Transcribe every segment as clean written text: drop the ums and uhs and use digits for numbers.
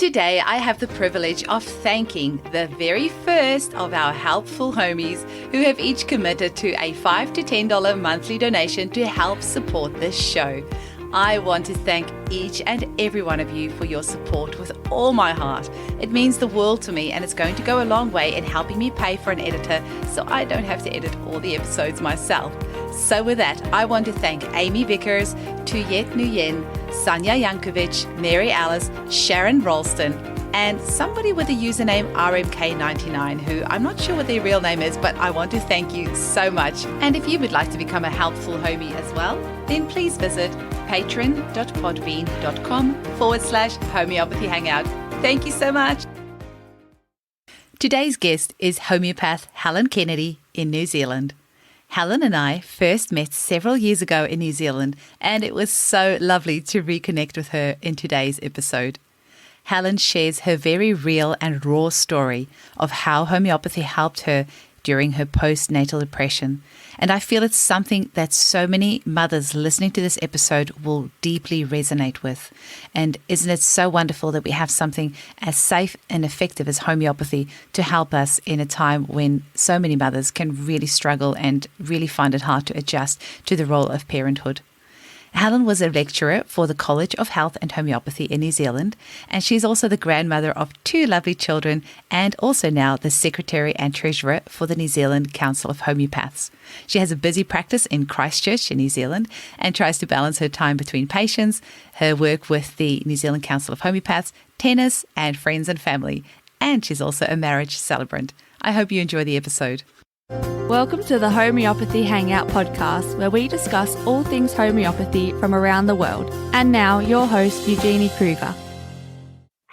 Today, I have the privilege of thanking the very first of our helpful homies who have each committed to a $5 to $10 monthly donation to help support this show. I want to thank each and every one of you for your support with all my heart. It means the world to me, and it's going to go a long way in helping me pay for an editor so I don't have to edit all the episodes myself. So with that, I want to thank Amy Vickers, Tuyet Nguyen, Sanya Yankovic, Mary Alice, Sharon Ralston, and somebody with the username RMK99, who I'm not sure what their real name is, but I want to thank you so much. And if you would like to become a helpful homie as well, then please visit patreon.podbean.com/homeopathy hangout. Thank you so much. Today's guest is Homeopath Helen Kennedy in New Zealand. Helen and I first met several years ago in New Zealand, and it was so lovely to reconnect with her in today's episode. Helen shares her very real and raw story of how homeopathy helped her during her Post Natal Depression. And I feel it's something that so many mothers listening to this episode will deeply resonate with. And isn't it so wonderful that we have something as safe and effective as homeopathy to help us in a time when so many mothers can really struggle and really find it hard to adjust to the role of parenthood. Helen was a lecturer for the College of Health and Homeopathy in New Zealand, and she's also the grandmother of 2 lovely children and also now the Secretary and Treasurer for the New Zealand Council of Homeopaths. She has a busy practice in Christchurch in New Zealand and tries to balance her time between patients, her work with the New Zealand Council of Homeopaths, tennis, and friends and family. And she's also a marriage celebrant. I hope you enjoy the episode. Welcome to the Homeopathy Hangout podcast, where we discuss all things homeopathy from around the world. And now, your host, Eugenie Kruger.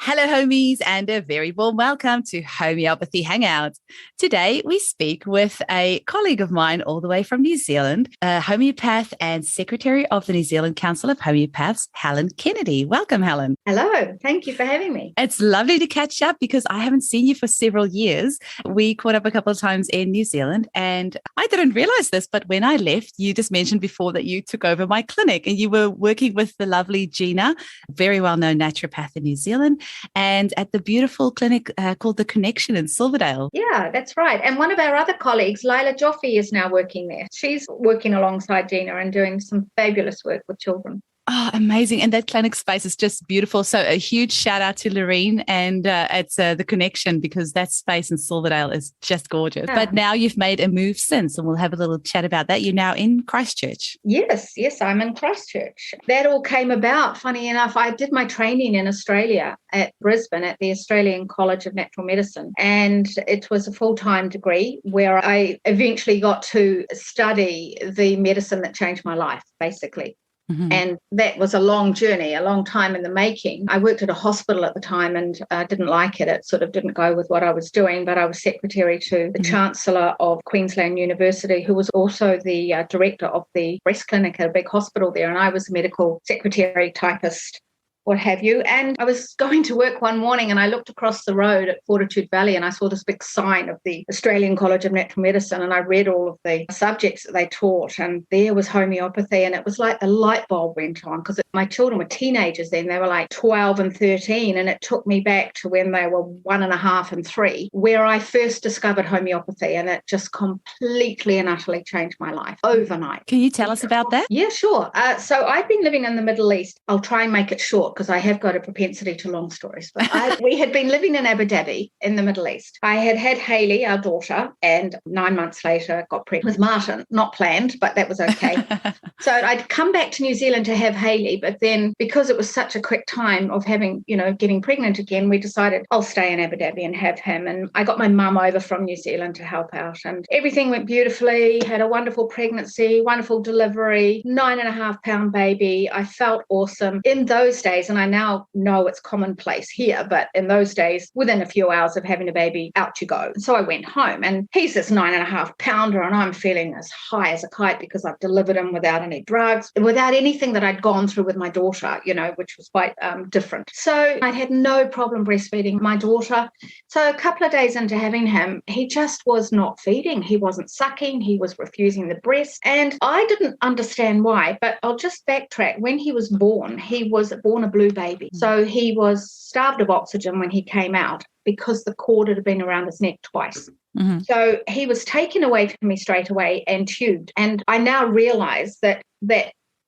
Hello, homies, and a very warm welcome to Homeopathy Hangout. Today, we speak with a colleague of mine all the way from New Zealand, a homeopath and Secretary of the New Zealand Council of Homeopaths, Helen Kennedy. Welcome, Helen. Hello. Thank you for having me. It's lovely to catch up because I haven't seen you for several years. We caught up a couple of times in New Zealand, and I didn't realize this, but when I left, you just mentioned before that you took over my clinic and you were working with the lovely Gina, very well-known naturopath in New Zealand, and at the beautiful clinic called The Connection in Silverdale. Yeah, that's right. And one of our other colleagues, Lila Joffe, is now working there. She's working alongside Gina and doing some fabulous work with children. Oh, amazing. And that clinic space is just beautiful. So a huge shout out to Lorraine and it's The Connection, because that space in Silverdale is just gorgeous. Yeah. But now you've made a move since, and we'll have a little chat about that. You're now in Christchurch. Yes, I'm in Christchurch. That all came about, funny enough. I did my training in Australia at Brisbane at the Australian College of Natural Medicine. And it was a full-time degree where I eventually got to study the medicine that changed my life, basically. Mm-hmm. And that was a long journey, a long time in the making. I worked at a hospital at the time and didn't like it. It sort of didn't go with what I was doing, but I was secretary to the Chancellor of Queensland University, who was also the director of the breast clinic at a big hospital there. And I was a medical secretary, typist, what have you. And I was going to work one morning and I looked across the road at Fortitude Valley and I saw this big sign of the Australian College of Natural Medicine, and I read all of the subjects that they taught, and there was homeopathy, and it was like the light bulb went on, because my children were teenagers then. They were like 12 and 13, and it took me back to when they were 1.5 and 3, where I first discovered homeopathy, and it just completely and utterly changed my life overnight. Can you tell us about that? Yeah, sure. So I've been living in the Middle East. I'll try and make it short, because I have got a propensity to long stories. But we had been living in Abu Dhabi in the Middle East. I had Hayley, our daughter, and 9 months later got pregnant with Martin. Not planned, but that was okay. So I'd come back to New Zealand to have Hayley, but then because it was such a quick time of having, getting pregnant again, we decided I'll stay in Abu Dhabi and have him. And I got my mum over from New Zealand to help out, and everything went beautifully. Had a wonderful pregnancy, wonderful delivery, 9.5-pound baby. I felt awesome. In those days, and I now know it's commonplace here, but in those days, within a few hours of having a baby, out you go. So I went home, and he's this 9.5-pounder, and I'm feeling as high as a kite because I've delivered him without any drugs, without anything that I'd gone through with my daughter, which was quite different. So I had no problem breastfeeding my daughter. So a couple of days into having him, he just was not feeding. He wasn't sucking. He was refusing the breast. And I didn't understand why, but I'll just backtrack. When he was born a blue baby. So he was starved of oxygen when he came out because the cord had been around his neck twice. So he was taken away from me straight away and tubed. And I now realize that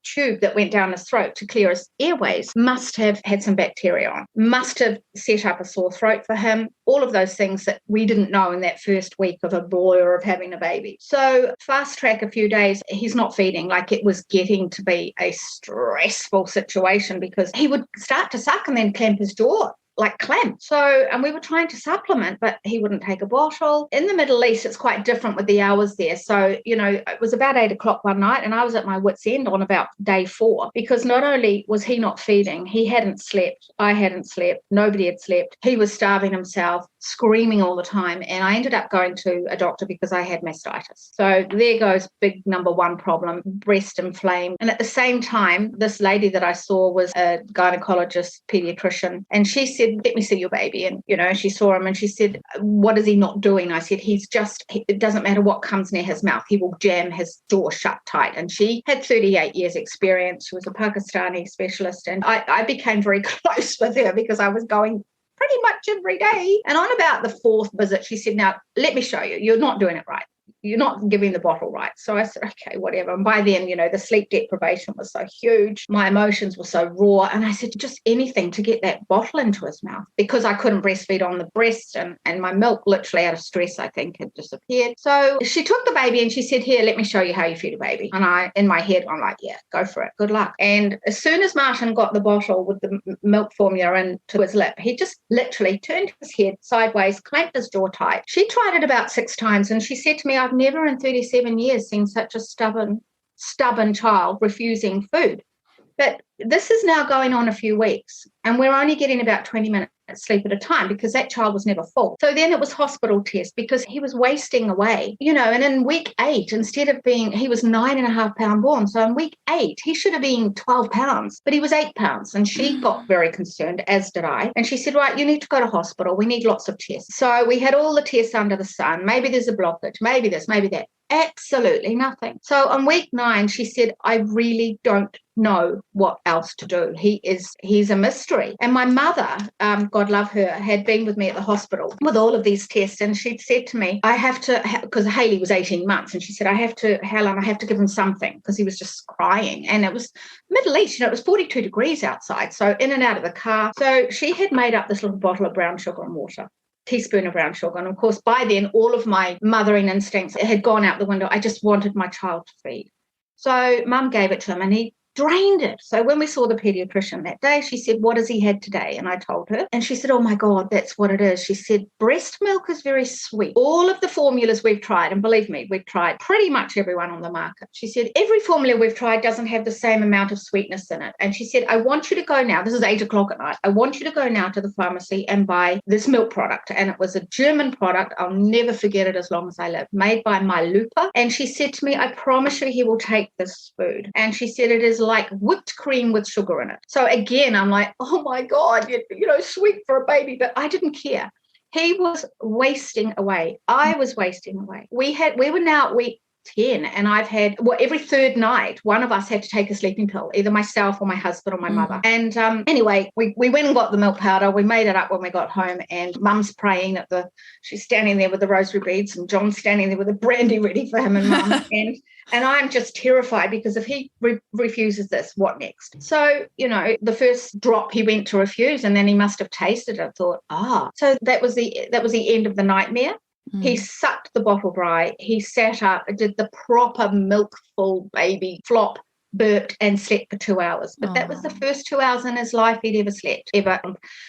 tube that went down his throat to clear his airways must have had some bacteria on, must have set up a sore throat for him, all of those things that we didn't know in that first week of a boy or of having a baby. So fast track a few days, he's not feeding. Like, it was getting to be a stressful situation because he would start to suck and then clamp his jaw. Like clamp. So, and we were trying to supplement, but he wouldn't take a bottle. In the Middle East, it's quite different with the hours there. So, it was about 8 o'clock one night and I was at my wit's end on about day 4 because not only was he not feeding, he hadn't slept. I hadn't slept. Nobody had slept. He was starving himself, screaming all the time. And I ended up going to a doctor because I had mastitis. So there goes big number 1 problem, breast inflamed. And at the same time, this lady that I saw was a gynecologist, pediatrician, and she said, let me see your baby. And, she saw him and she said, what is he not doing? I said, it doesn't matter what comes near his mouth. He will jam his jaw shut tight. And she had 38 years experience. She was a Pakistani specialist. And I became very close with her because I was going pretty much every day. And on about the 4th visit, she said, now, let me show you. You're not doing it right. You're not giving the bottle right. So I said, okay, whatever. And by then, the sleep deprivation was so huge. My emotions were so raw. And I said, just anything to get that bottle into his mouth because I couldn't breastfeed on the breast and my milk literally out of stress, I think, had disappeared. So she took the baby and she said, here, let me show you how you feed a baby. And in my head, I'm like, yeah, go for it. Good luck. And as soon as Martin got the bottle with the milk formula into his lip, he just literally turned his head sideways, clamped his jaw tight. She tried it about 6 times and she said to me, I've never in 37 years seen such a stubborn child refusing food. But this is now going on a few weeks and we're only getting about 20 minutes sleep at a time because that child was never full. So then it was hospital test because he was wasting away, and in week 8, instead of he was 9.5 pound born. So in week 8, he should have been 12 pounds, but he was 8 pounds. And she got very concerned, as did I. And she said, right, you need to go to hospital. We need lots of tests. So we had all the tests under the sun. Maybe there's a blockage, maybe this, maybe that. Absolutely nothing. So on week 9, she said, I really don't know what else to do. He's a mystery. And my mother, God love her, had been with me at the hospital with all of these tests. And she'd said to me, I have to, because Haley was 18 months. And she said, Helen, I have to give him something because he was just crying. And it was Middle East, it was 42 degrees outside. So in and out of the car. So she had made up this little bottle of brown sugar and water. Teaspoon of brown sugar. And of course, by then, all of my mothering instincts had gone out the window. I just wanted my child to feed. So Mum gave it to him and he drained it. So when we saw the pediatrician that day, she said, what has he had today? And I told her. And she said, oh my God, that's what it is. She said, breast milk is very sweet. All of the formulas we've tried, and believe me, we've tried pretty much everyone on the market. She said, every formula we've tried doesn't have the same amount of sweetness in it. And she said, I want you to go now. This is 8 o'clock at night. I want you to go now to the pharmacy and buy this milk product. And it was a German product. I'll never forget it as long as I live, made by my Lupa. And she said to me, I promise you he will take this food. And she said, it is like whipped cream with sugar in it. So again, I'm like, oh my God, sweet for a baby, but I didn't care. He was wasting away. I was wasting away. We were now at week 10 and I've had, every third night, one of us had to take a sleeping pill, either myself or my husband or my mother. And anyway, we went and got the milk powder. We made it up when we got home and Mum's praying she's standing there with the rosary beads and John's standing there with a brandy ready for him and Mum. And I'm just terrified because if he refuses this, what next? So, the first drop he went to refuse and then he must have tasted it. I thought, so that was the end of the nightmare. He sucked the bottle dry. He sat up, did the proper milk-full baby flop, burped and slept for 2 hours. But that was the first 2 hours in his life he'd ever slept, ever.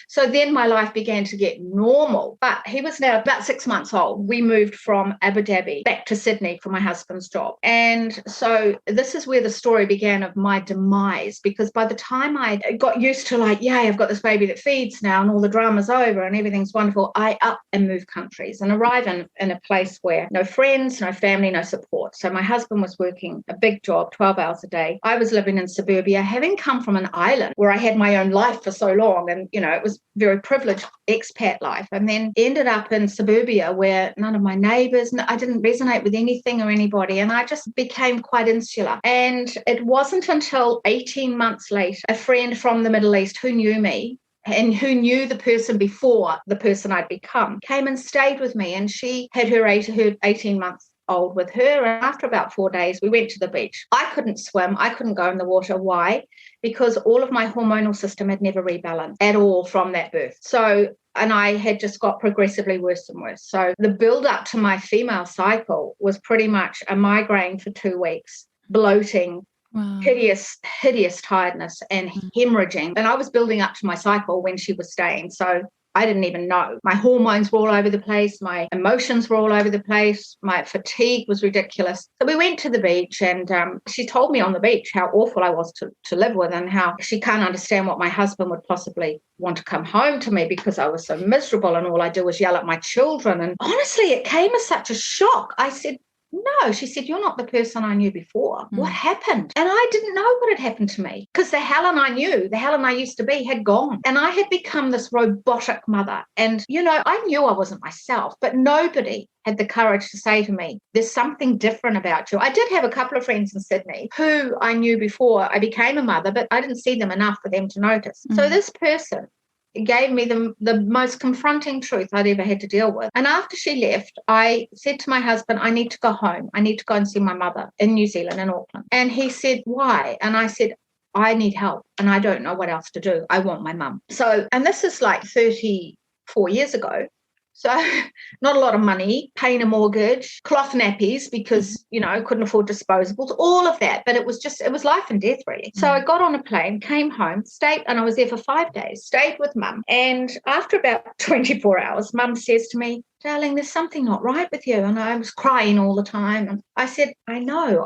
So then my life began to get normal. But he was now about 6 months old. We moved from Abu Dhabi back to Sydney for my husband's job. And so this is where the story began of my demise, because by the time I got used to I've got this baby that feeds now and all the drama's over and everything's wonderful, I up and move countries and arrive in a place where no friends, no family, no support. So my husband was working a big job, 12 hours a day. way. I was living in suburbia, having come from an island where I had my own life for so long, and, it was very privileged expat life, and then ended up in suburbia where none of my neighbours, I didn't resonate with anything or anybody, and I just became quite insular. And it wasn't until 18 months later, a friend from the Middle East who knew me and who knew the person before the person I'd become came and stayed with me, and she had her 18 months old with her. And after about 4 days, we went to the beach. I couldn't swim. I couldn't go in the water. Why? Because all of my hormonal system had never rebalanced at all from that birth. And I had just got progressively worse and worse. So the build up to my female cycle was pretty much a migraine for 2 weeks, bloating, wow, hideous tiredness and hemorrhaging. And I was building up to my cycle when she was staying. So I didn't even know. My hormones were all over the place. My emotions were all over the place. My fatigue was ridiculous. So we went to the beach, and she told me on the beach how awful I was to live with, and how she can't understand what my husband would possibly want to come home to me because I was so miserable and all I do was yell at my children. And honestly, it came as such a shock. I said, no. She said, you're not the person I knew before. What happened? And I didn't know what had happened to me, because the Helen I knew, the Helen I used to be, had gone. And I had become this robotic mother. And, I knew I wasn't myself, but nobody had the courage to say to me, there's something different about you. I did have a couple of friends in Sydney who I knew before I became a mother, but I didn't see them enough for them to notice. So this person gave me the most confronting truth I'd ever had to deal with. And after she left, I said to my husband, I need to go home. I need to go and see my mother in New Zealand, in Auckland. And he said, why? And I said, I need help and I don't know what else to do. I want my mum. So, and this is like 34 years ago. So not a lot of money, paying a mortgage, cloth nappies because, couldn't afford disposables, all of that. But it was life and death, really. So I got on a plane, came home, stayed, and I was there for 5 days, stayed with Mum. And after about 24 hours, Mum says to me, darling, there's something not right with you. And I was crying all the time. And I said, I know,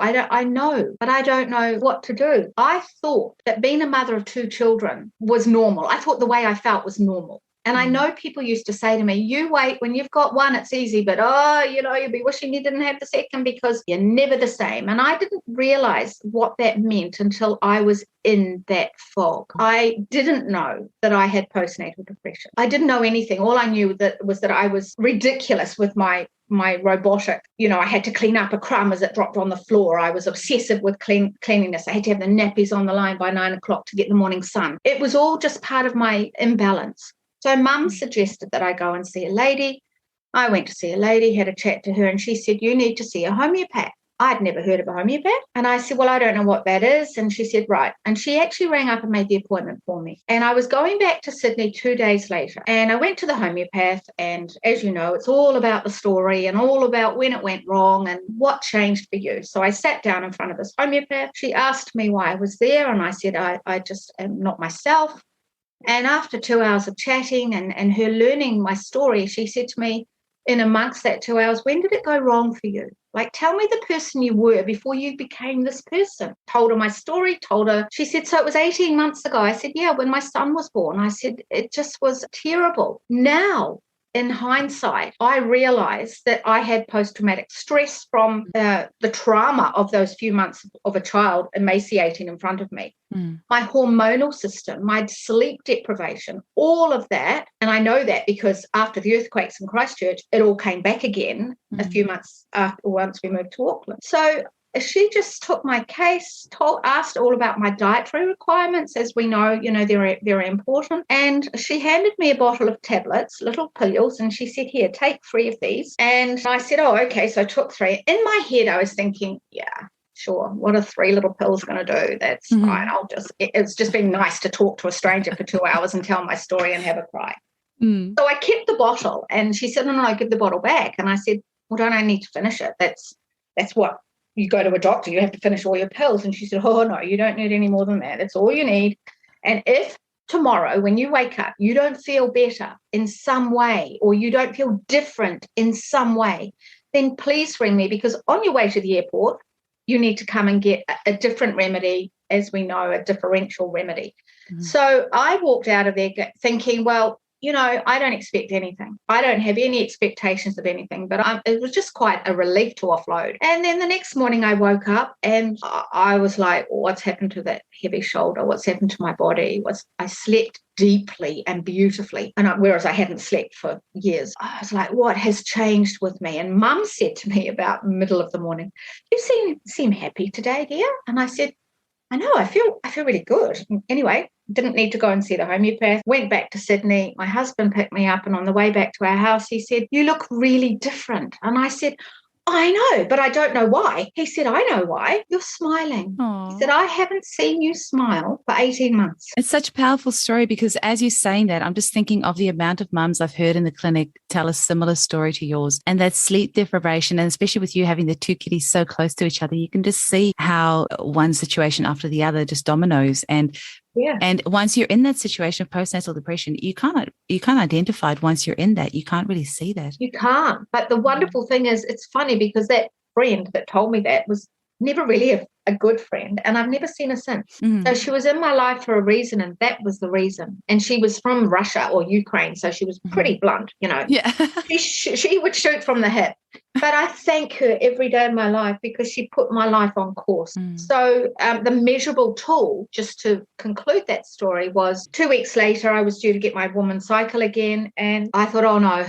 but I don't know what to do. I thought that being a mother of 2 children was normal. I thought the way I felt was normal. And I know people used to say to me, you wait, when you've got one, it's easy, but, you'll be wishing you didn't have the second because you're never the same. And I didn't realize what that meant until I was in that fog. I didn't know that I had postnatal depression. I didn't know anything. All I knew was that I was ridiculous with my robotic, I had to clean up a crumb as it dropped on the floor. I was obsessive with cleanliness. I had to have the nappies on the line by 9 o'clock to get the morning sun. It was all just part of my imbalance. So Mum suggested that I go and see a lady. I went to see a lady, had a chat to her, and she said, you need to see a homeopath. I'd never heard of a homeopath. And I said, well, I don't know what that is. And she said, right. And she actually rang up and made the appointment for me. And I was going back to Sydney 2 days later. And I went to the homeopath. And as you know, it's all about the story and all about when it went wrong and what changed for you. So I sat down in front of this homeopath. She asked me why I was there. And I said, I just am not myself. And after 2 hours of chatting and her learning my story, she said to me, in amongst that 2 hours, when did it go wrong for you? Like, tell me the person you were before you became this person. Told her my story, she said, so it was 18 months ago. I said, yeah, when my son was born. I said, it just was terrible. Now, in hindsight, I realized that I had post-traumatic stress from the trauma of those few months of a child emaciating in front of me. My hormonal system, my sleep deprivation, all of that. And I know that because after the earthquakes in Christchurch, it all came back again a few months after, once we moved to Auckland. So she just took my case, asked all about my dietary requirements. As we know, they're very important. And she handed me a bottle of tablets, little pills, and she said, here, take 3 of these. And I said, oh, okay. So I took 3. In my head, I was thinking, yeah, sure. What are 3 little pills going to do? That's fine. It's just been nice to talk to a stranger for 2 hours and tell my story and have a cry. So I kept the bottle, and she said, no, give the bottle back. And I said, well, don't I need to finish it? That's what you go to a doctor, you have to finish all your pills. And she said, oh, no, you don't need any more than that. That's all you need. And if tomorrow when you wake up, you don't feel better in some way, or you don't feel different in some way, then please ring me, because on your way to the airport, you need to come and get a different remedy, as we know, a differential remedy. So I walked out of there thinking, well, I don't expect anything. I don't have any expectations of anything, but it was just quite a relief to offload. And then the next morning I woke up and I was like, what's happened to that heavy shoulder? What's happened to my body? I slept deeply and beautifully, whereas I hadn't slept for years. I was like, what has changed with me? And Mum said to me about the middle of the morning, you seem happy today, dear. And I said, I know, I feel really good. Anyway, didn't need to go and see the homeopath, went back to Sydney. My husband picked me up, and on the way back to our house, he said, you look really different. And I said, I know, but I don't know why. He said, I know why. You're smiling. Aww. He said, I haven't seen you smile for 18 months. It's such a powerful story because as you're saying that, I'm just thinking of the amount of mums I've heard in the clinic tell a similar story to yours, and that sleep deprivation, and especially with you having the two kitties so close to each other, you can just see how one situation after the other just dominoes. And once you're in that situation of postnatal depression, you can't identify it. Once you're in that, you can't really see that. You can't. But the wonderful thing is, it's funny because that friend that told me that was never really a good friend, and I've never seen her since. So she was in my life for a reason, and that was the reason. And she was from Russia or Ukraine, so she was pretty blunt, Yeah. She would shoot from the hip. But I thank her every day of my life because she put my life on course. So the measurable tool, just to conclude that story, was 2 weeks later, I was due to get my woman's cycle again. And I thought, oh no,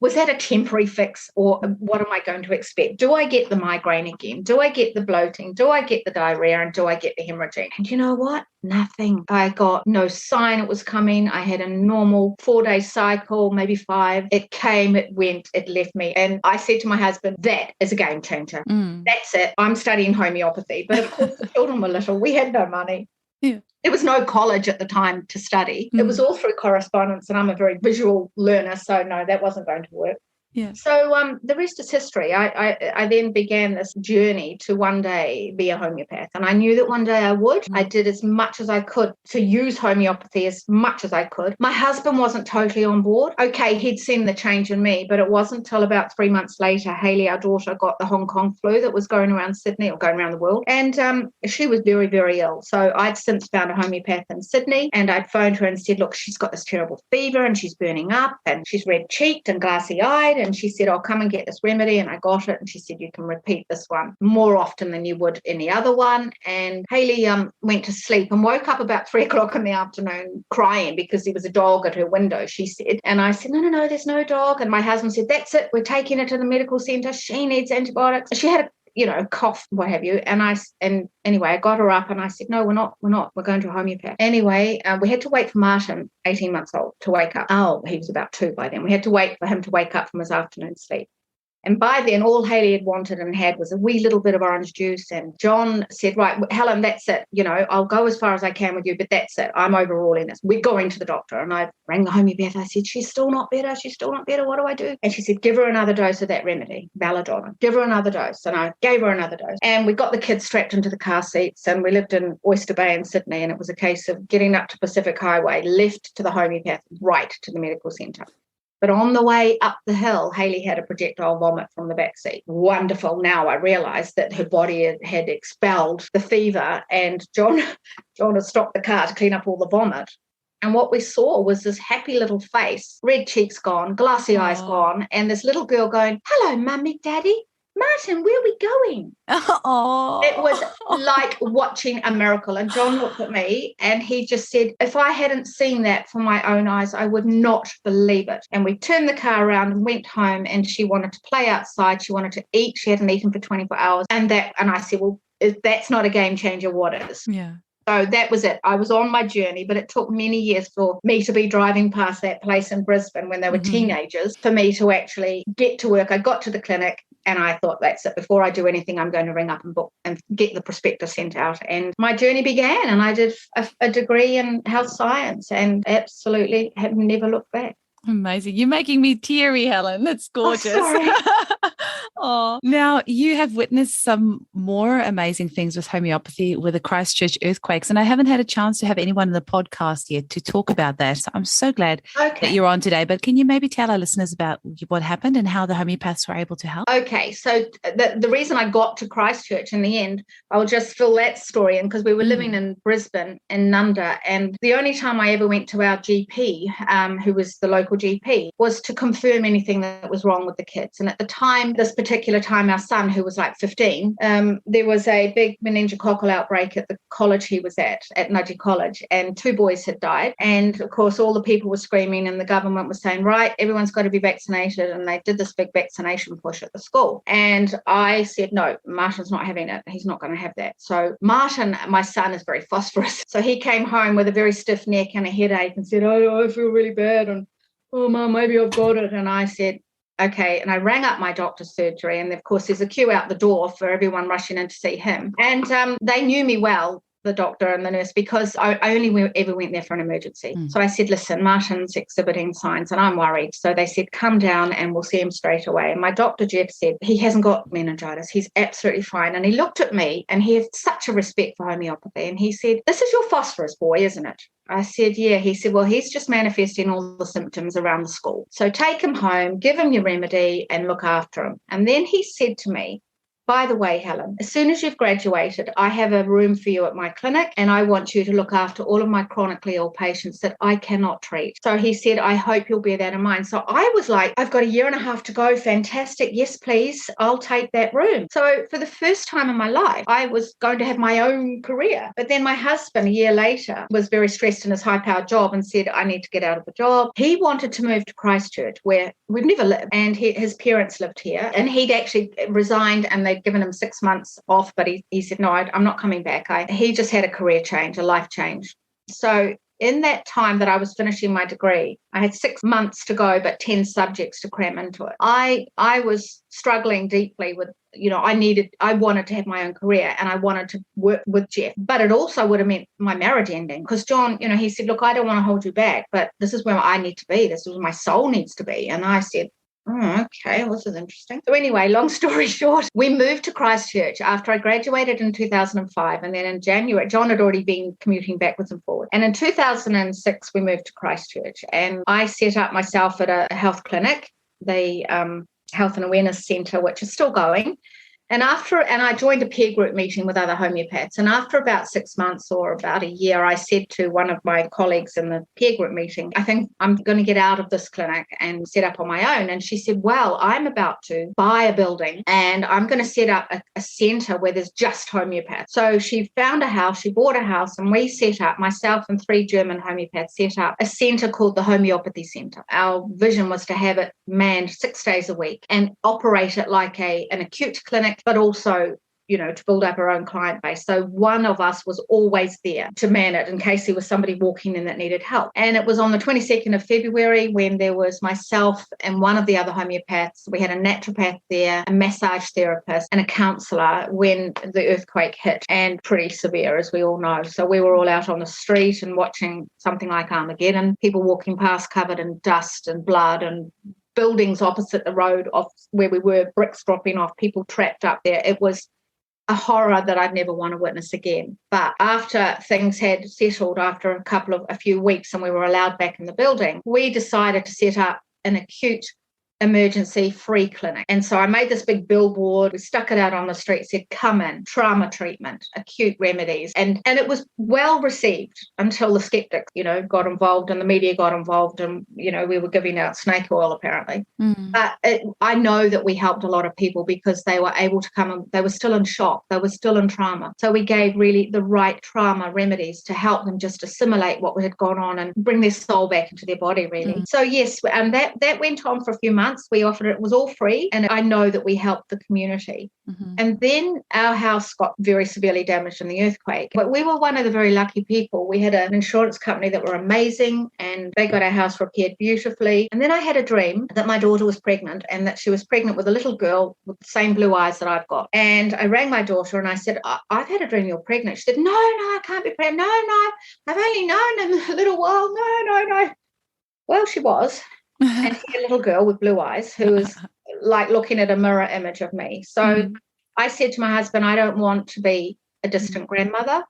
was that a temporary fix, or what am I going to expect? Do I get the migraine again? Do I get the bloating? Do I get the diarrhea? And do I get the hemorrhaging? And you know what? Nothing. I got no sign it was coming. I had a normal 4-day cycle, maybe 5. It came, it went, it left me. And I said to my husband, that is a game changer. That's it. I'm studying homeopathy. But of course, the children were little. We had no money. Yeah. There was no college at the time to study. It was all through correspondence, and I'm a very visual learner. So no, that wasn't going to work. Yeah. So the rest is history. I then began this journey to one day be a homeopath, and I knew that one day I would. I did as much as I could to use homeopathy as much as I could. My husband wasn't totally on board. Okay, he'd seen the change in me, but it wasn't until about 3 months later, Hayley, our daughter, got the Hong Kong flu that was going around Sydney, or going around the world, and she was very, very ill. So I'd since found a homeopath in Sydney, and I'd phoned her and said, look, she's got this terrible fever and she's burning up and she's red-cheeked and glassy-eyed. And she said, I'll come and get this remedy. And I got it. And she said, you can repeat this one more often than you would any other one. And Hayley went to sleep and woke up about 3 o'clock in the afternoon crying because there was a dog at her window, she said. And I said, no, there's no dog. And my husband said, that's it. We're taking her to the medical centre. She needs antibiotics. She had a cough, what have you. And anyway, I got her up and I said, no, we're not. We're going to a homeopath. Anyway, we had to wait for Martin, 18 months old, to wake up. Oh, he was about 2 by then. We had to wait for him to wake up from his afternoon sleep. And by then, all Hayley had wanted and had was a wee little bit of orange juice. And John said, right, Helen, that's it. I'll go as far as I can with you, but that's it. I'm overruling this. We're going to the doctor. And I rang the homeopath. I said, she's still not better. What do I do? And she said, give her another dose of that remedy, belladonna. Give her another dose. And I gave her another dose. And we got the kids strapped into the car seats, and we lived in Oyster Bay in Sydney. And it was a case of getting up to Pacific Highway, left to the homeopath, right to the medical centre. But on the way up the hill, Hayley had a projectile vomit from the back seat. Wonderful. Now I realised that her body had expelled the fever, and John had stopped the car to clean up all the vomit. And what we saw was this happy little face, red cheeks gone, glassy eyes gone, and this little girl going, hello, Mummy, Daddy. Martin, where are we going? Oh. It was like watching a miracle. And John looked at me and he just said, if I hadn't seen that for my own eyes, I would not believe it. And we turned the car around and went home, and she wanted to play outside. She wanted to eat. She hadn't eaten for 24 hours. And I said, well, if that's not a game changer, what is? Yeah. So that was it. I was on my journey, but it took many years for me to be driving past that place in Brisbane when they were teenagers for me to actually get to work. I got to the clinic and I thought, that's it. Before I do anything, I'm going to ring up and book and get the prospectus sent out. And my journey began, and I did a degree in health science and absolutely have never looked back. Amazing. You're making me teary, Helen. That's gorgeous. Oh, Oh, now you have witnessed some more amazing things with homeopathy with the Christchurch Earthquakes, and I haven't had a chance to have anyone in the podcast yet to talk about that. So I'm so glad that you're on today. But can you maybe tell our listeners about what happened and how the homeopaths were able to help? Okay, so the reason I got to Christchurch in the end, I'll just fill that story in because we were living in Brisbane in Nunda, and the only time I ever went to our GP, who was the local GP, was to confirm anything that was wrong with the kids. And at the time, this particular time, our son, who was like 15, there was a big meningococcal outbreak at the college he was at Nudgee College, and 2 boys had died. And of course, all the people were screaming, and the government was saying, right, everyone's got to be vaccinated. And they did this big vaccination push at the school. And I said, no, Martin's not having it. He's not going to have that. So Martin, my son, is very phosphorus. So he came home with a very stiff neck and a headache and said, oh, I feel really bad. And, oh, Mum, maybe I've got it. And I said, okay. And I rang up my doctor's surgery. And of course, there's a queue out the door for everyone rushing in to see him. And they knew me well, the doctor and the nurse, because I only ever went there for an emergency. So I said, listen, Martin's exhibiting signs and I'm worried. So they said, come down and we'll see him straight away. And my doctor, Jeff, said, he hasn't got meningitis. He's absolutely fine. And he looked at me and he had such a respect for homeopathy. And he said, this is your phosphorus boy, isn't it? I said, yeah. He said, well, he's just manifesting all the symptoms around the school. So take him home, give him your remedy and look after him. And then he said to me, by the way, Helen, as soon as you've graduated, I have a room for you at my clinic and I want you to look after all of my chronically ill patients that I cannot treat. So he said, I hope you'll bear that in mind. So I was like, I've got a year and a half to go. Fantastic. Yes, please. I'll take that room. So for the first time in my life, I was going to have my own career. But then my husband, a year later, was very stressed in his high-powered job and said, I need to get out of the job. He wanted to move to Christchurch, where we've never lived, and his parents lived here. And he'd actually resigned and they'd given him 6 months off, but he said, no, I'm not coming back. He just had a career change, a life change. So in that time that I was finishing my degree, I had 6 months to go, but 10 subjects to cram into it. I was struggling deeply with, I wanted to have my own career and I wanted to work with Jeff, but it also would have meant my marriage ending because John, he said, look, I don't want to hold you back, but this is where I need to be. This is where my soul needs to be. And I said, oh, okay, well, this is interesting. So anyway, long story short, we moved to Christchurch after I graduated in 2005. And then in January, John had already been commuting backwards and forwards. And in 2006, we moved to Christchurch. And I set up myself at a health clinic, the Health and Awareness Centre, which is still going. And I joined a peer group meeting with other homeopaths. And after about 6 months or about a year, I said to one of my colleagues in the peer group meeting, I think I'm going to get out of this clinic and set up on my own. And she said, well, I'm about to buy a building and I'm going to set up a centre where there's just homeopaths. So she found a house, she bought a house, and we set up, myself and 3 German homeopaths set up a centre called the Homeopathy Centre. Our vision was to have it manned 6 days a week and operate it like an acute clinic, but also, to build up our own client base. So one of us was always there to man it in case there was somebody walking in that needed help. And it was on the 22nd of February when there was myself and one of the other homeopaths. We had a naturopath there, a massage therapist, and a counsellor when the earthquake hit, and pretty severe, as we all know. So we were all out on the street and watching something like Armageddon, people walking past covered in dust and blood, and buildings opposite the road off where we were, bricks dropping off, people trapped up there. It was a horror that I'd never want to witness again. But after things had settled, after a few weeks, and we were allowed back in the building, we decided to set up an acute emergency free clinic. And so I made this big billboard, we stuck it out on the street, said, come in, trauma treatment, acute remedies. And it was well received until the skeptics, got involved and the media got involved, and, we were giving out snake oil apparently. But I know that we helped a lot of people because they were able to come and they were still in shock, they were still in trauma. So we gave really the right trauma remedies to help them just assimilate what had gone on and bring their soul back into their body, really. So yes, and that went on for a few months. We offered it was all free, and I know that we helped the community. And then our house got very severely damaged in the earthquake, but we were one of the very lucky people. We had an insurance company that were amazing, and they got our house repaired beautifully. And then I had a dream that my daughter was pregnant, and that she was pregnant with a little girl with the same blue eyes that I've got. And I rang my daughter and I said, I've had a dream you're pregnant. She said, no, I can't be pregnant. No, I've only known in a little while. No. Well, she was. And she had a little girl with blue eyes who was like looking at a mirror image of me. So I said to my husband, I don't want to be a distant grandmother.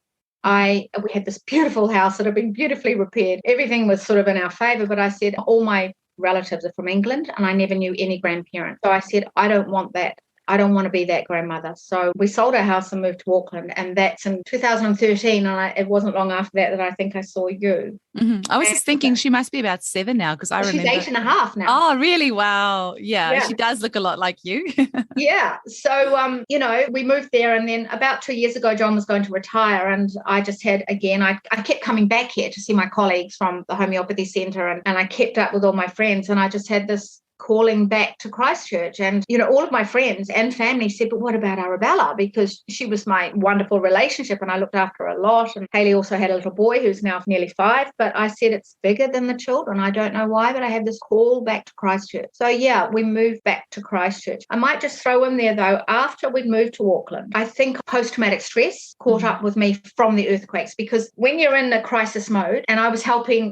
We had this beautiful house that had been beautifully repaired. Everything was sort of in our favour, but I said, all my relatives are from England and I never knew any grandparents. So I said, I don't want that. I don't want to be that grandmother. So we sold our house and moved to Auckland, and that's in 2013. And it wasn't long after that I think I saw you. I was just thinking she must be about 7 now, because I remember. She's 8.5 now. Oh, really? Wow. Yeah, she does look a lot like you. Yeah. So, we moved there, and then about 2 years ago, John was going to retire, and I just had, again, I kept coming back here to see my colleagues from the Homeopathy Centre, and I kept up with all my friends, and I just had this calling back to Christchurch. And, all of my friends and family said, but what about Arabella? Because she was my wonderful relationship and I looked after her a lot. And Hayley also had a little boy who's now nearly 5. But I said, it's bigger than the children. I don't know why, but I have this call back to Christchurch. So, yeah, we moved back to Christchurch. I might just throw in there, though, after we'd moved to Auckland, I think post-traumatic stress caught up with me from the earthquakes, because when you're in the crisis mode, and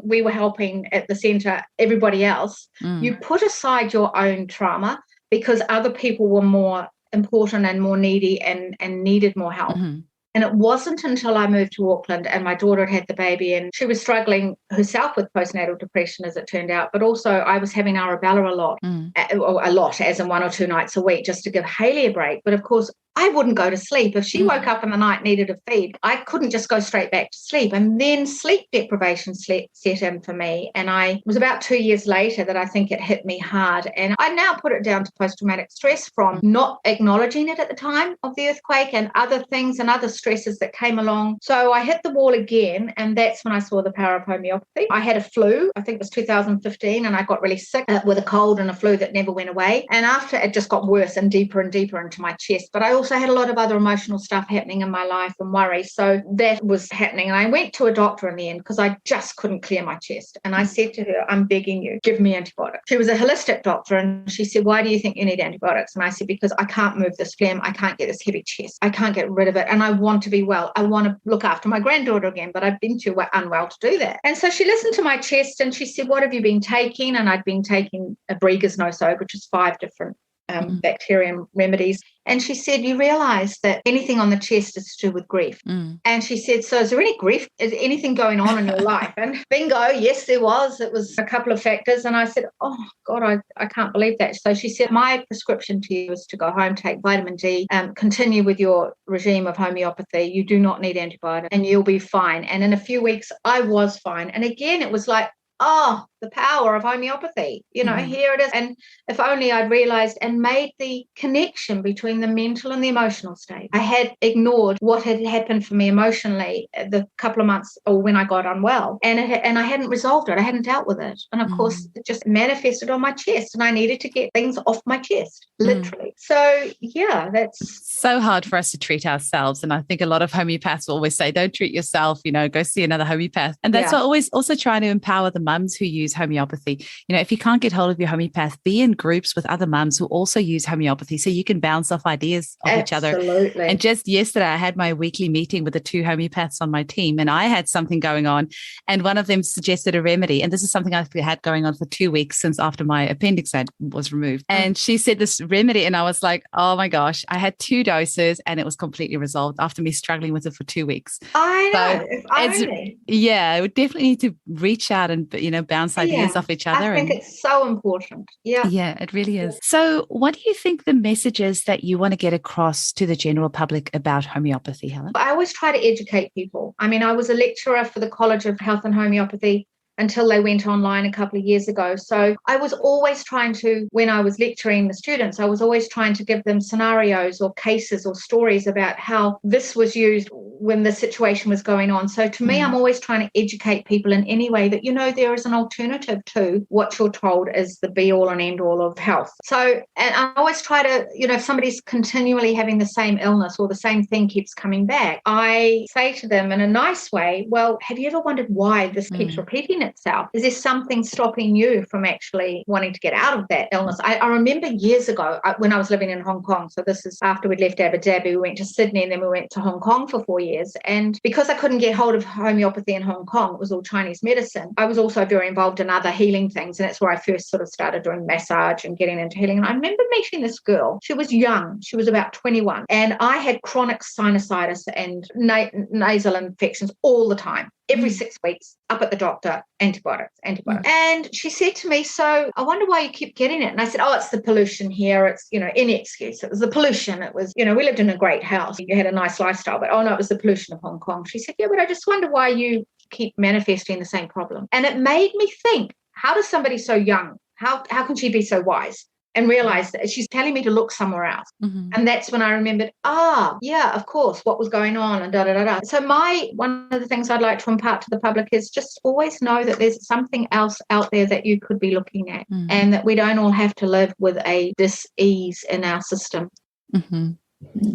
we were helping at the centre everybody else, you put aside your own trauma because other people were more important and more needy and needed more help. And it wasn't until I moved to Auckland and my daughter had the baby, and she was struggling herself with postnatal depression, as it turned out, but also I was having Arabella a lot, as in 1 or 2 nights a week, just to give Hayley a break. But of course, I wouldn't go to sleep. If she woke up in the night, needed a feed, I couldn't just go straight back to sleep. And then sleep deprivation set in for me. And it was about 2 years later that I think it hit me hard. And I now put it down to post-traumatic stress from not acknowledging it at the time of the earthquake and other things and other stresses that came along. So I hit the wall again, and that's when I saw the power of homeopathy. I had a flu, I think it was 2015, and I got really sick with a cold and a flu that never went away. And after, it just got worse and deeper into my chest. But I also had a lot of other emotional stuff happening in my life and worry. So that was happening. And I went to a doctor in the end because I just couldn't clear my chest. And I said to her, I'm begging you, give me antibiotics. She was a holistic doctor, and she said, why do you think you need antibiotics? And I said, because I can't move this phlegm. I can't get this heavy chest. I can't get rid of it. And I want to be well. I want to look after my granddaughter again, but I've been too unwell to do that. And so she listened to my chest and she said, what have you been taking? And I'd been taking a Brieger's no-so, which is 5 different bacterium remedies. And she said, you realise that anything on the chest is to do with grief. And she said, so is there any grief? Is anything going on in your life? And bingo, yes, there was. It was a couple of factors. And I said, oh, God, I can't believe that. So she said, my prescription to you is to go home, take vitamin D, continue with your regime of homeopathy. You do not need antibiotics and you'll be fine. And in a few weeks, I was fine. And again, it was like, oh, the power of homeopathy, here it is. And if only I'd realised and made the connection between the mental and the emotional state. I had ignored what had happened for me emotionally the couple of months or when I got unwell, and I hadn't resolved it. I hadn't dealt with it. And of course, it just manifested on my chest, and I needed to get things off my chest, literally. So, yeah, that's so hard for us to treat ourselves. And I think a lot of homeopaths will always say, don't treat yourself, go see another homeopath. And that's what I always also trying to empower the mums who use homeopathy. If you can't get hold of your homeopath, be in groups with other mums who also use homeopathy so you can bounce off ideas of each other. Absolutely. And just yesterday, I had my weekly meeting with the 2 homeopaths on my team, and I had something going on, and one of them suggested a remedy. And this is something I've had going on for 2 weeks since after my appendix was removed. And she said this remedy, and I was like, oh my gosh, I had 2 doses and it was completely resolved after me struggling with it for 2 weeks. I know. We definitely need to reach out and, bounce ideas off each other. I think it's so important. Yeah. Yeah, it really is. So what do you think the message is that you want to get across to the general public about homeopathy, Helen? I always try to educate people. I mean, I was a lecturer for the College of Health and Homeopathy until they went online a couple of years ago. So I was always trying to, when I was lecturing the students, I was always trying to give them scenarios or cases or stories about how this was used when the situation was going on. So to me, I'm always trying to educate people in any way that, there is an alternative to what you're told is the be all and end all of health. So, and I always try to, if somebody's continually having the same illness or the same thing keeps coming back, I say to them in a nice way, well, have you ever wondered why this keeps repeating itself? Is there something stopping you from actually wanting to get out of that illness? I remember years ago when I was living in Hong Kong, so this is after we'd left Abu Dhabi, we went to Sydney and then we went to Hong Kong for 4 years. years. And because I couldn't get hold of homeopathy in Hong Kong, it was all Chinese medicine. I was also very involved in other healing things. And that's where I first sort of started doing massage and getting into healing. And I remember meeting this girl. She was young. She was about 21. And I had chronic sinusitis and nasal infections all the time. Every 6 weeks, up at the doctor, antibiotics. And she said to me, so I wonder why you keep getting it. And I said, oh, it's the pollution here. It's, any excuse. It was the pollution. It was, we lived in a great house. You had a nice lifestyle, but no, it was the pollution of Hong Kong. She said, yeah, but I just wonder why you keep manifesting the same problem. And it made me think, how does somebody so young, how can she be so wise? And realized that she's telling me to look somewhere else. Mm-hmm. And that's when I remembered, yeah, of course, what was going on and da-da-da-da. So one of the things I'd like to impart to the public is just always know that there's something else out there that you could be looking at, and that we don't all have to live with a dis-ease in our system. Mm-hmm.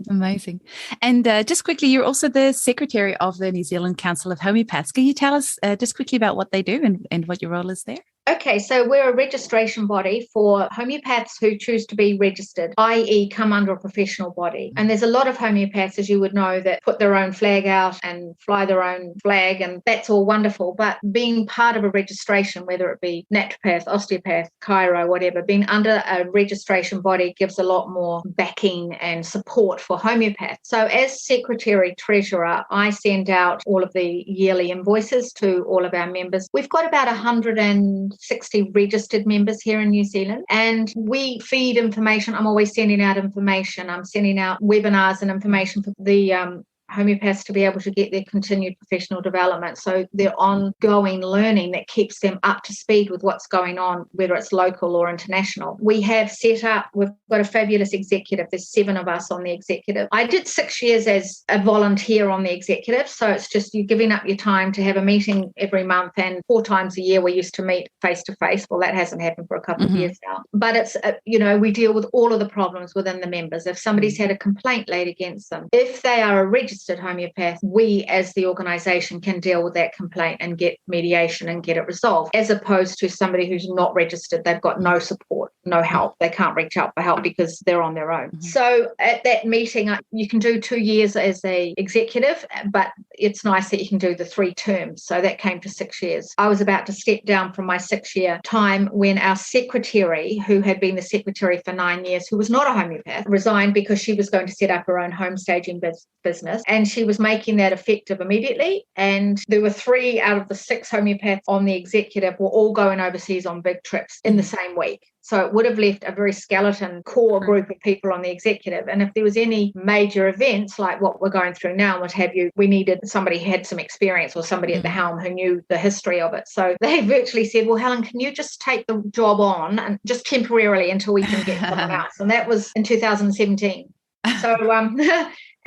Amazing. And just quickly, you're also the secretary of the New Zealand Council of Homeopaths. Can you tell us just quickly about what they do and what your role is there? Okay, so we're a registration body for homeopaths who choose to be registered, i.e. come under a professional body. And there's a lot of homeopaths, as you would know, that put their own flag out and fly their own flag, and that's all wonderful. But being part of a registration, whether it be naturopath, osteopath, chiro, whatever, being under a registration body gives a lot more backing and support for homeopaths. So as secretary treasurer, I send out all of the yearly invoices to all of our members. We've got about 160 registered members here in New Zealand, and we feed information. I'm always sending out information. I'm sending out webinars and information for the homeopaths to be able to get their continued professional development. So their ongoing learning that keeps them up to speed with what's going on, whether it's local or international. We have set up, we've got a fabulous executive. There's 7 of us on the executive. I did 6 years as a volunteer on the executive. So it's just you giving up your time to have a meeting every month, and 4 times a year we used to meet face to face. Well, that hasn't happened for a couple of years now. But it's, we deal with all of the problems within the members. If somebody's had a complaint laid against them, if they are a registered homeopath, we as the organisation can deal with that complaint and get mediation and get it resolved, as opposed to somebody who's not registered. They've got no support, no help. They can't reach out for help because they're on their own. So at that meeting, you can do 2 years as a executive, but it's nice that you can do the 3 terms. So that came to 6 years. I was about to step down from my 6-year time when our secretary, who had been the secretary for 9 years, who was not a homeopath, resigned because she was going to set up her own home staging business. And she was making that effective immediately. And there were 3 out of the 6 homeopaths on the executive were all going overseas on big trips in the same week. So it would have left a very skeleton core group of people on the executive. And if there was any major events like what we're going through now, what have you, we needed somebody who had some experience or somebody at the helm who knew the history of it. So they virtually said, well, Helen, can you just take the job on and just temporarily until we can get someone else? And that was in 2017. So,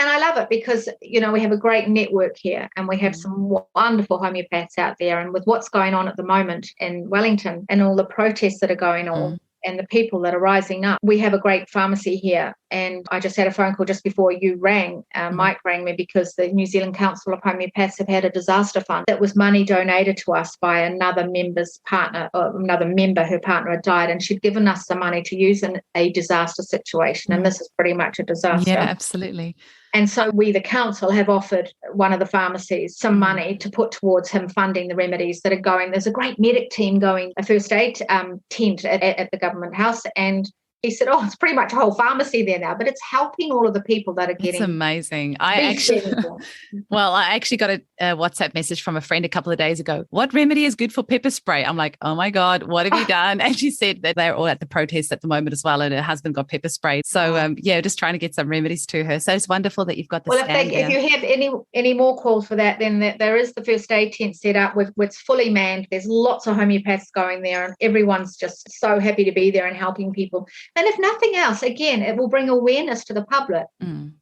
and I love it because, we have a great network here, and we have some wonderful homeopaths out there. And with what's going on at the moment in Wellington and all the protests that are going on, and the people that are rising up. We have a great pharmacy here. And I just had a phone call just before you rang. Mike rang me because the New Zealand Council of Homeopaths have had a disaster fund. That was money donated to us by another member's partner, or another member, her partner had died, and she'd given us some money to use in a disaster situation. And this is pretty much a disaster. Yeah, absolutely. And so we, the council, have offered one of the pharmacies some money to put towards him funding the remedies that are going. There's a great medic team going, a first aid tent at the government house. And he said, it's pretty much a whole pharmacy there now, but it's helping all of the people that are getting. It's amazing. I actually got a WhatsApp message from a friend a couple of days ago. What remedy is good for pepper spray? I'm like, oh my God, what have you done? And she said that they're all at the protest at the moment as well. And her husband got pepper sprayed. So just trying to get some remedies to her. So it's wonderful that you've got this. Well, if you have any more calls for that, then there is the first aid tent set up with it's fully manned. There's lots of homeopaths going there, and everyone's just so happy to be there and helping people. And if nothing else, again, it will bring awareness to the public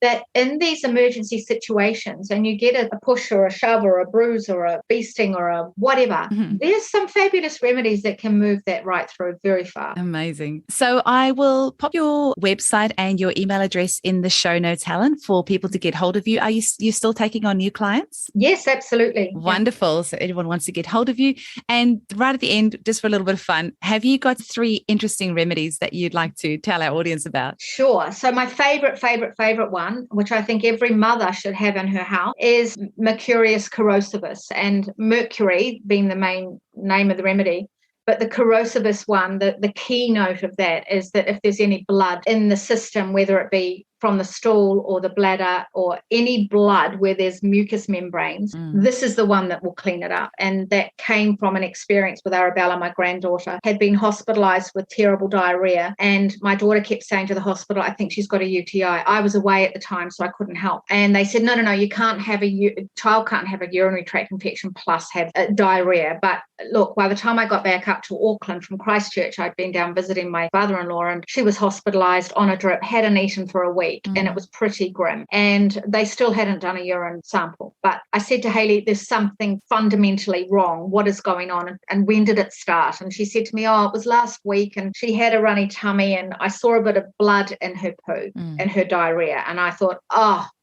that in these emergency situations, and you get a push or a shove or a bruise or a bee sting or a whatever, there's some fabulous remedies that can move that right through very far. Amazing. So I will pop your website and your email address in the show notes, Helen, for people to get hold of you. Are you still taking on new clients? Yes, absolutely. Wonderful. Yeah. So anyone wants to get hold of you. And right at the end, just for a little bit of fun, have you got 3 interesting remedies that you'd like to to tell our audience about? Sure. So my favorite one, which I think every mother should have in her house, is Mercurius corrosivus, and mercury being the main name of the remedy. But the corrosivus one, the keynote of that is that if there's any blood in the system, whether it be from the stool or the bladder or any blood where there's mucous membranes, this is the one that will clean it up. And that came from an experience with Arabella, my granddaughter, had been hospitalized with terrible diarrhea. And my daughter kept saying to the hospital, I think she's got a UTI. I was away at the time, so I couldn't help. And they said, no, you can't have a child can't have a urinary tract infection plus have diarrhea. But look, by the time I got back up to Auckland from Christchurch, I'd been down visiting my father-in-law, and she was hospitalized on a drip, hadn't eaten for a week. And it was pretty grim. And they still hadn't done a urine sample. But I said to Hayley, there's something fundamentally wrong. What is going on? And when did it start? And she said to me, it was last week. And she had a runny tummy. And I saw a bit of blood in her poo and her diarrhea. And I thought,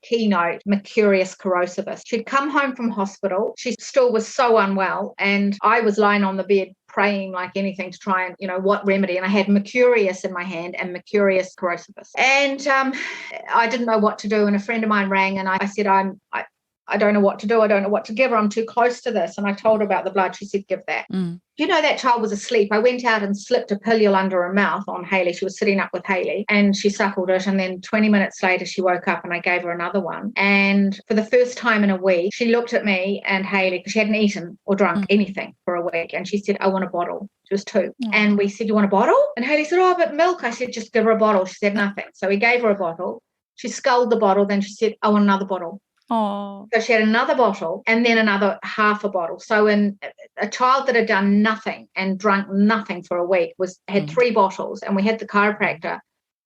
keynote, Mercurius corrosivus. She'd come home from hospital. She still was so unwell. And I was lying on the bed praying like anything to try and, what remedy. And I had Mercurius in my hand and Mercurius corrosivus. And I didn't know what to do. And a friend of mine rang and I said, I don't know what to do. I don't know what to give her. I'm too close to this. And I told her about the blood. She said, give that. That child was asleep. I went out and slipped a pilule under her mouth on Hayley. She was sitting up with Hayley and she suckled it. And then 20 minutes later, she woke up and I gave her another one. And for the first time in a week, she looked at me and Hayley, because she hadn't eaten or drunk anything for a week. And she said, I want a bottle. She was 2. And we said, you want a bottle? And Hayley said, but milk. I said, just give her a bottle. She said nothing. So we gave her a bottle. She sculled the bottle. Then she said, I want another bottle. Oh. So she had another bottle and then another half a bottle. So in a child that had done nothing and drunk nothing for a week had 3 bottles, and we had the chiropractor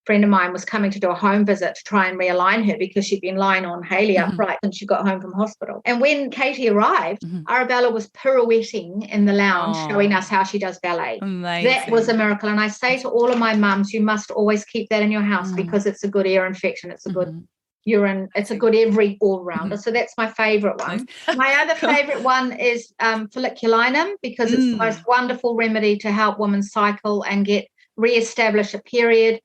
friend of mine was coming to do a home visit to try and realign her because she'd been lying on Hayley upright since she got home from hospital. And when Katie arrived, Arabella was pirouetting in the lounge showing us how she does ballet. Amazing. That was a miracle. And I say to all of my mums, you must always keep that in your house because it's a good ear infection. It's a good urine. It's a good every all-rounder. So that's my favourite one. My other favourite one is folliculinum, because it's the most wonderful remedy to help women cycle and re-establish a period.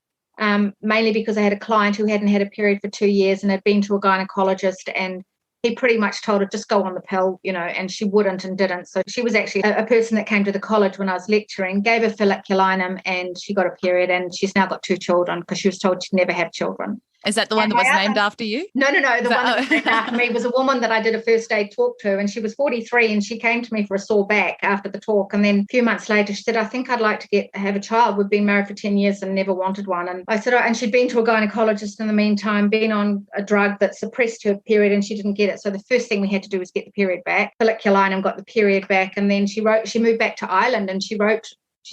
Mainly because I had a client who hadn't had a period for 2 years and had been to a gynecologist, and he pretty much told her, just go on the pill, and she wouldn't and didn't. So she was actually a person that came to the college when I was lecturing, gave her folliculinum, and she got a period, and she's now got 2 children because she was told she'd never have children. Is that the one that was named after you? No. The one that was named after me was a woman that I did a first aid talk to, and she was 43, and she came to me for a sore back after the talk. And then a few months later, she said, I think I'd like to have a child. We've been married for 10 years and never wanted one. And I said, and she'd been to a gynecologist in the meantime, been on a drug that suppressed her period, and she didn't get it. So the first thing we had to do was get the period back. Folliculinum got the period back. And then she moved back to Ireland, and she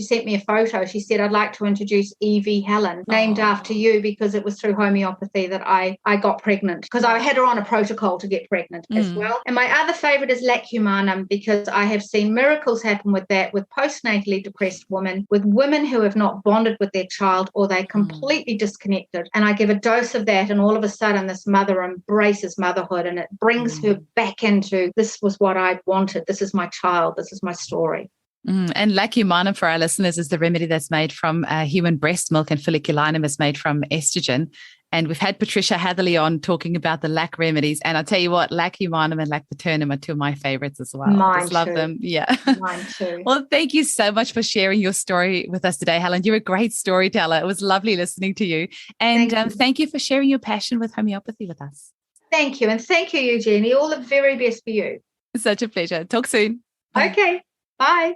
sent me a photo. She said, I'd like to introduce Evie Helen, named after you, because it was through homeopathy that I got pregnant, because I had her on a protocol to get pregnant as well. And my other favourite is Lacumanum, because I have seen miracles happen with that, with postnatally depressed women, with women who have not bonded with their child or they're completely disconnected. And I give a dose of that, and all of a sudden this mother embraces motherhood, and it brings her back into, this was what I wanted. This is my child. This is my story. And Lacumanum, for our listeners, is the remedy that's made from human breast milk, and folliculinum is made from estrogen. And we've had Patricia Hatherley on talking about the lac remedies. And I'll tell you what, Lacumanum and Lacpaternum are 2 of my favorites as well. Mine I just love too. them. Yeah. Mine too. Well, thank you so much for sharing your story with us today, Helen. You're a great storyteller. It was lovely listening to you. And thank you for sharing your passion with homeopathy with us. Thank you. And thank you, Eugenie. All the very best for you. It's such a pleasure. Talk soon. Okay. Bye.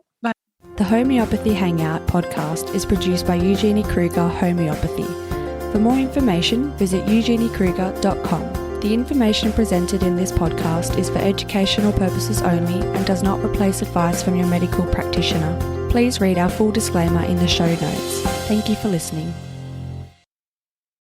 The Homeopathy Hangout podcast is produced by Eugenie Kruger Homeopathy. For more information, visit eugeniekruger.com. The information presented in this podcast is for educational purposes only and does not replace advice from your medical practitioner. Please read our full disclaimer in the show notes. Thank you for listening.